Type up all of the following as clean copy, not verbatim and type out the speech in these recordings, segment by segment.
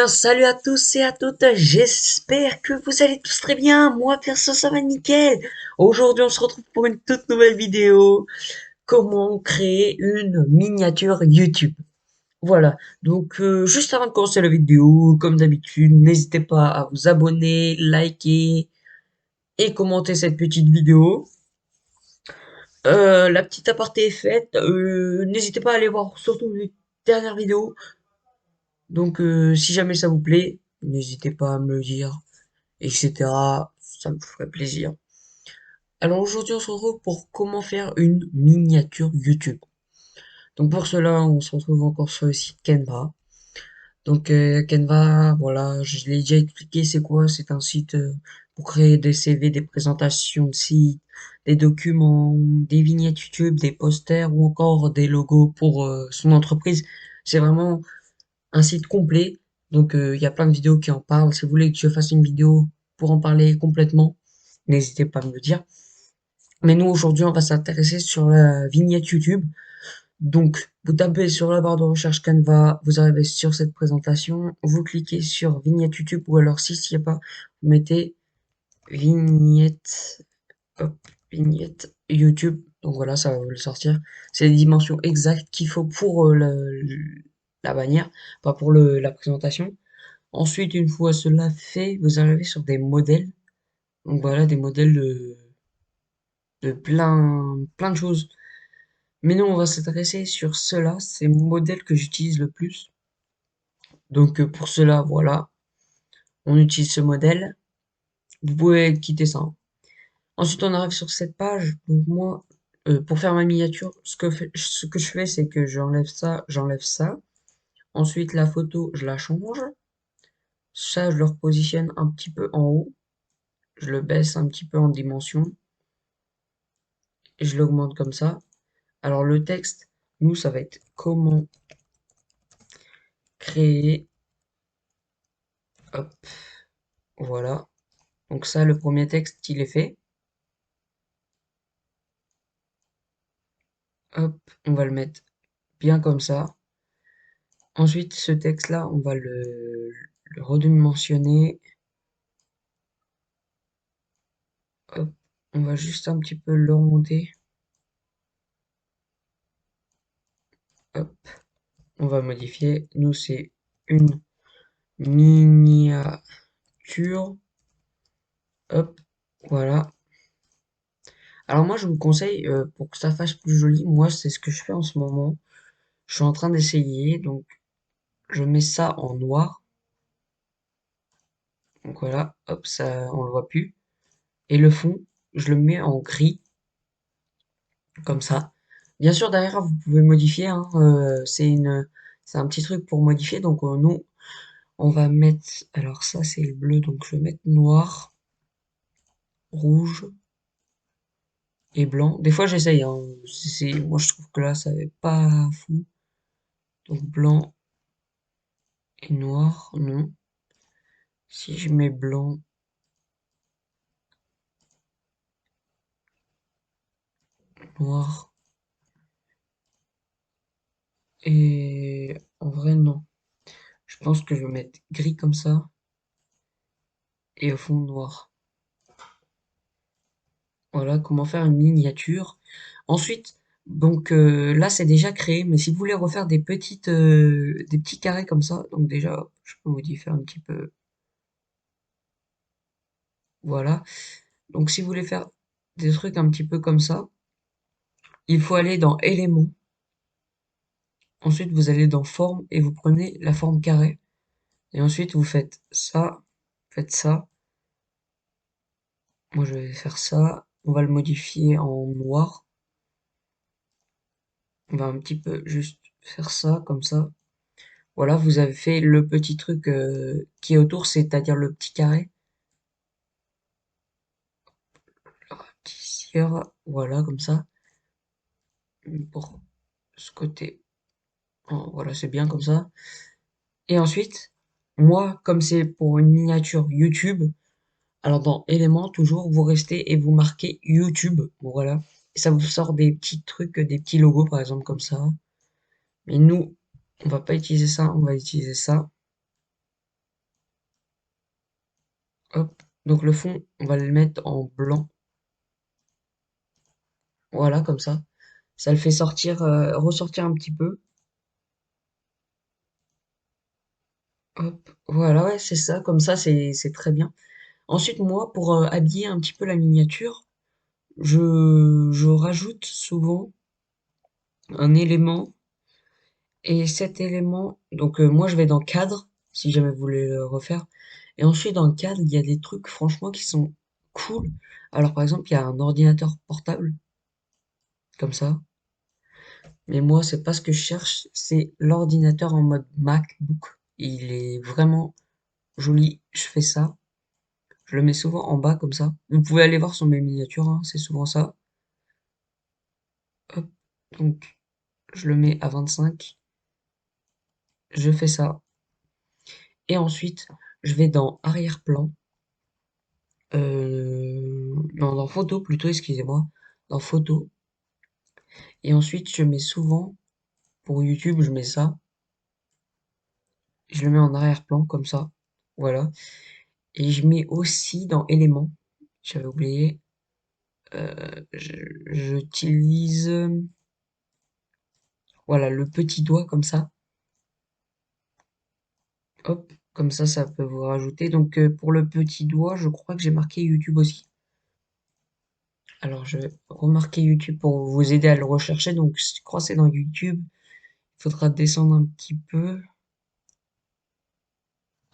Salut à tous et à toutes, j'espère que vous allez tous très bien. Moi, perso, ça va nickel. Aujourd'hui, on se retrouve pour une toute nouvelle vidéo. Comment créer une miniature YouTube. Voilà, donc juste avant de commencer la vidéo, comme d'habitude, n'hésitez pas à vous abonner, liker et commenter cette petite vidéo. La petite aparté est faite. N'hésitez pas à aller voir surtout les dernières vidéos. Donc, si jamais ça vous plaît, n'hésitez pas à me le dire, etc. Ça me ferait plaisir. Alors aujourd'hui, on se retrouve pour comment faire une miniature YouTube. Donc pour cela, on se retrouve encore sur le site Canva. Donc Canva, voilà, je l'ai déjà expliqué, c'est quoi? C'est un site pour créer des CV, des présentations de sites, des documents, des vignettes YouTube, des posters ou encore des logos pour son entreprise. C'est vraiment un site complet. Donc, il y a plein de vidéos qui en parlent. Si vous voulez que je fasse une vidéo pour en parler complètement, n'hésitez pas à me le dire. Mais nous, aujourd'hui, on va s'intéresser sur la vignette YouTube. Donc, vous tapez sur la barre de recherche Canva, vous arrivez sur cette présentation, vous cliquez sur vignette YouTube ou alors si s'il n'y a pas, vous mettez vignette, hop, vignette YouTube. Donc voilà, ça va vous le sortir. C'est les dimensions exactes qu'il faut pour la bannière, pas pour la présentation. Ensuite, une fois cela fait, vous arrivez sur des modèles. Donc voilà, des modèles de plein de choses. Mais nous, on va s'intéresser sur cela. C'est mon modèle que j'utilise le plus. Donc pour cela, voilà, on utilise ce modèle. Vous pouvez quitter ça, hein. Ensuite, on arrive sur cette page. Donc moi, pour faire ma miniature, ce que je fais, c'est que j'enlève ça, j'enlève ça. Ensuite, la photo, je la change. Ça, je le repositionne un petit peu en haut. Je le baisse un petit peu en dimension. Et je l'augmente comme ça. Alors le texte, nous, ça va être comment créer. Hop, voilà. Donc ça, le premier texte, il est fait. Hop, on va le mettre bien comme ça. Ensuite, ce texte-là, on va le redimensionner. Hop, on va juste un petit peu le remonter. Hop, on va modifier. Nous, c'est une miniature. Hop, voilà. Alors moi, je vous conseille, pour que ça fasse plus joli, moi, c'est ce que je fais en ce moment. Je suis en train d'essayer, donc je mets ça en noir. Donc voilà, hop, ça, on le voit plus. Et le fond, je le mets en gris, comme ça. Bien sûr, derrière, vous pouvez modifier, hein, c'est un petit truc pour modifier. Donc nous, on va mettre, alors ça c'est le bleu, donc je vais mettre noir, rouge et blanc. Des fois, j'essaye, hein, moi je trouve que là, ça fait pas fou. Donc blanc et noir, non. Si je mets blanc, noir et en vrai, non. Je pense que je vais mettre gris comme ça et au fond noir. Voilà comment faire une miniature. Ensuite, donc là c'est déjà créé, mais si vous voulez refaire des petits carrés comme ça, donc déjà je peux modifier un petit peu. Voilà. Donc si vous voulez faire des trucs un petit peu comme ça, il faut aller dans éléments. Ensuite vous allez dans forme et vous prenez la forme carré. Et ensuite vous faites ça. Moi je vais faire ça. On va le modifier en noir. On va un petit peu juste faire ça comme ça. Voilà, vous avez fait le petit truc qui est autour, c'est-à-dire le petit carré. Rapetisser, voilà, comme ça. Pour ce côté, voilà, c'est bien comme ça. Et ensuite, moi, comme c'est pour une miniature YouTube, alors dans éléments, toujours, vous restez et vous marquez YouTube. Bon, voilà. Et ça vous sort des petits trucs, des petits logos, par exemple, comme ça. Mais nous, on va pas utiliser ça, on va utiliser ça. Hop. Donc le fond, on va le mettre en blanc. Voilà, comme ça. Ça le fait sortir, ressortir un petit peu. Hop. Voilà, ouais, c'est ça. Comme ça, c'est très bien. Ensuite, moi, pour habiller un petit peu la miniature, je rajoute souvent un élément. Et cet élément, donc moi je vais dans cadre, si jamais vous voulez le refaire. Et ensuite dans le cadre, il y a des trucs franchement qui sont cool. Alors par exemple, il y a un ordinateur portable, comme ça. Mais moi, c'est pas ce que je cherche, c'est l'ordinateur en mode MacBook. Il est vraiment joli. Je fais ça. Je le mets souvent en bas comme ça. Vous pouvez aller voir sur mes miniatures, hein, c'est souvent ça. Hop. Donc je le mets à 25. Je fais ça. Et ensuite, je vais dans arrière-plan. Non, dans photo plutôt, excusez-moi. Dans photo. Et ensuite, je mets souvent, pour YouTube, je mets ça. Je le mets en arrière-plan, comme ça. Voilà. Et je mets aussi dans éléments. J'avais oublié. J'utilise, voilà, le petit doigt, comme ça. Hop. Comme ça peut vous rajouter. Donc, pour le petit doigt, je crois que j'ai marqué YouTube aussi. Alors, je vais remarquer YouTube pour vous aider à le rechercher. Donc, je crois que c'est dans YouTube. Il faudra descendre un petit peu.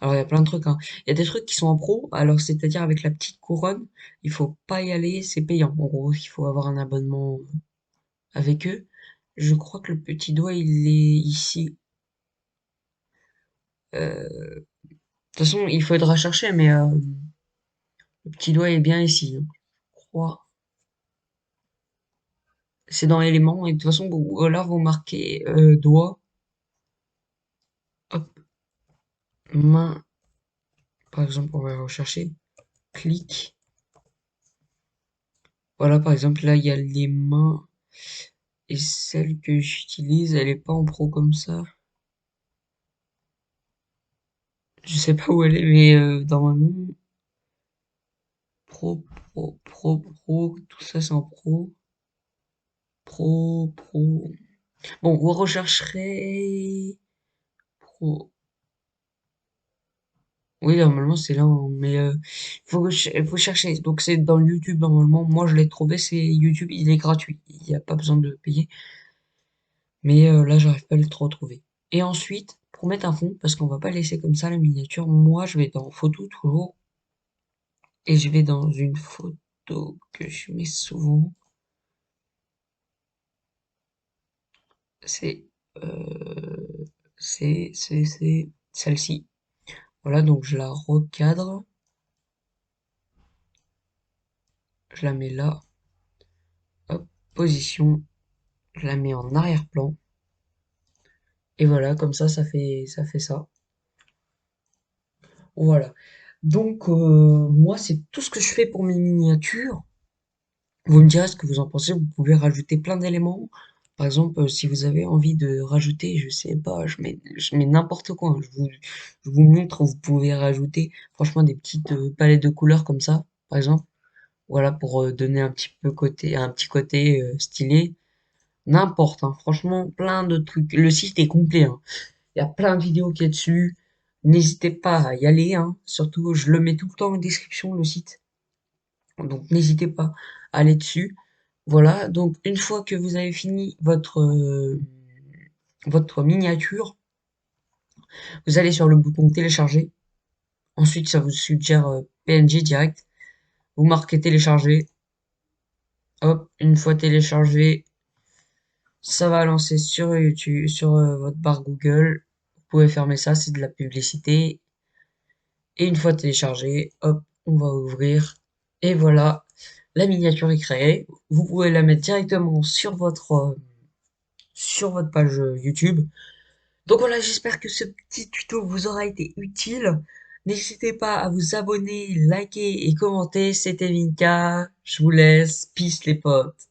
Alors, il y a plein de trucs, hein. Il y a des trucs qui sont en pro, alors c'est-à-dire avec la petite couronne, il faut pas y aller, c'est payant. En gros, il faut avoir un abonnement avec eux. Je crois que le petit doigt, il est ici. De toute façon, il faudra chercher, mais le petit doigt est bien ici, hein. Je crois. C'est dans éléments, et de toute façon, là, vous marquez doigt, hop, main, par exemple, on va rechercher, clic. Voilà, par exemple, là, il y a les mains, et celle que j'utilise, elle est pas en pro comme ça. Je sais pas où elle est, mais normalement, pro, pro, tout ça c'est en pro. Pro. Bon, vous rechercherez pro. Oui, normalement c'est là, hein, mais faut chercher. Donc c'est dans YouTube normalement. Moi je l'ai trouvé, c'est YouTube, il est gratuit. Il n'y a pas besoin de payer. Mais là j'arrive pas à le trop trouver. Et ensuite, pour mettre un fond, parce qu'on va pas laisser comme ça la miniature, moi je vais dans photo toujours. Et je vais dans une photo que je mets souvent. C'est euh, c'est celle-ci. Voilà, donc je la recadre, je la mets là, hop, position, je la mets en arrière-plan, et voilà, comme ça fait ça. Voilà. Donc moi, c'est tout ce que je fais pour mes miniatures. Vous me direz ce que vous en pensez, vous pouvez rajouter plein d'éléments. Par exemple, si vous avez envie de rajouter, je sais pas, je mets n'importe quoi, hein. Je vous montre où vous pouvez rajouter, franchement, des petites palettes de couleurs comme ça, par exemple. Voilà, pour donner un petit côté stylé. N'importe, hein, franchement, plein de trucs. Le site est complet, hein. Il y a plein de vidéos qui est dessus. N'hésitez pas à y aller, hein. Surtout, je le mets tout le temps en description, le site. Donc n'hésitez pas à aller dessus. Voilà, donc une fois que vous avez fini votre miniature, vous allez sur le bouton télécharger. Ensuite, ça vous suggère PNG direct. Vous marquez télécharger. Hop, une fois téléchargé, ça va lancer sur YouTube, sur votre barre Google. Vous pouvez fermer ça, c'est de la publicité. Et une fois téléchargé, hop, on va ouvrir. Et voilà, la miniature est créée. Vous pouvez la mettre directement sur votre page YouTube. Donc voilà, j'espère que ce petit tuto vous aura été utile. N'hésitez pas à vous abonner, liker et commenter. C'était Vinka. Je vous laisse. Peace les potes.